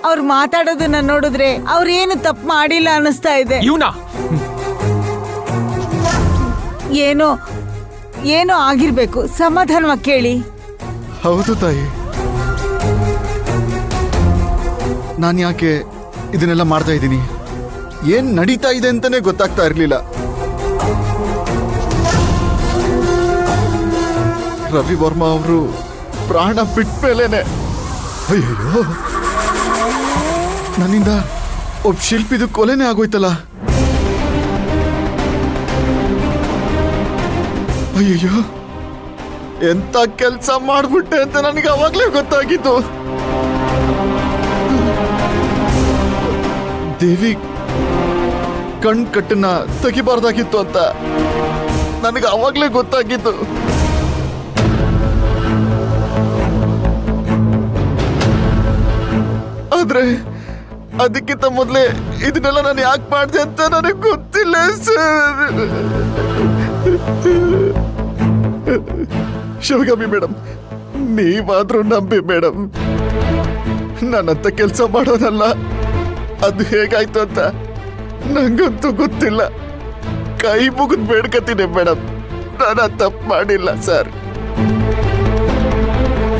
ಅವ್ರು ಮಾತಾಡೋದನ್ನ ನೋಡಿದ್ರೆ ಅವ್ರೇನು ತಪ್ಪು ಮಾಡಿಲ್ಲ ಅನಿಸ್ತಾ ಇದೆ. ಏನೋ ಏನೋ ಆಗಿರ್ಬೇಕು. ಸಮಾಧಾನವಾಗಿ ಕೇಳಿ. ಹೌದು ತಾಯಿ, ನಾನು ಯಾಕೆ ಇದನ್ನೆಲ್ಲ ಮಾಡ್ತಾ ಇದ್ದೀನಿ, ಏನ್ ನಡೀತಾ ಇದೆ ಅಂತಾನೆ ಗೊತ್ತಾಗ್ತಾ ಇರ್ಲಿಲ್ಲ. ರವಿ ವರ್ಮಾ ಅವರು ಪ್ರಾಣ ಬಿಟ್ಟ ಮೇಲೇನೆ ಅಯ್ಯೋ ನನ್ನಿಂದ ಒಬ್ಬ ಶಿಲ್ಪಿದು ಕೊಲೆನೇ ಆಗೋಯ್ತಲ್ಲ. ಅಯ್ಯಯ್ಯೋ, ಎಂತ ಕೆಲಸ ಮಾಡ್ಬಿಟ್ಟೆ ಅಂತ ನನಗೆ ಅವಾಗ್ಲೇ ಗೊತ್ತಾಗಿತ್ತು. ದೇವಿ ಕಣ್ ಕಟ್ಟನ್ನ ತೆಗಿಬಾರ್ದಾಗಿತ್ತು ಅಂತ ನನಗೆ ಅವಾಗ್ಲೇ ಗೊತ್ತಾಗಿತ್ತು. ಆದ್ರೆ ಅದಕ್ಕಿಂತ ಮೊದಲೇ ಇದನ್ನೆಲ್ಲ ನಾನು ಯಾಕೆ ಮಾಡಿದೆ ಅಂತ ನನಗೆ ಗೊತ್ತಿಲ್ಲ ಸರ್. ಶಿವಗಾಮಿ ಮೇಡಮ್, ನೀವಾದ್ರೂ ನಂಬಿ ಮೇಡಮ್, ನಾನಂತ ಕೆಲಸ ಮಾಡೋದಲ್ಲ. ಅದು ಹೇಗಾಯ್ತು ಅಂತ ನಂಗಂತೂ ಗೊತ್ತಿಲ್ಲ. ಕೈ ಮುಗಿದ್ ಬೇಡ್ಕತೀನಿ ಮೇಡಮ್, ನಾನು ತಪ್ಪು ಮಾಡಿಲ್ಲ ಸರ್.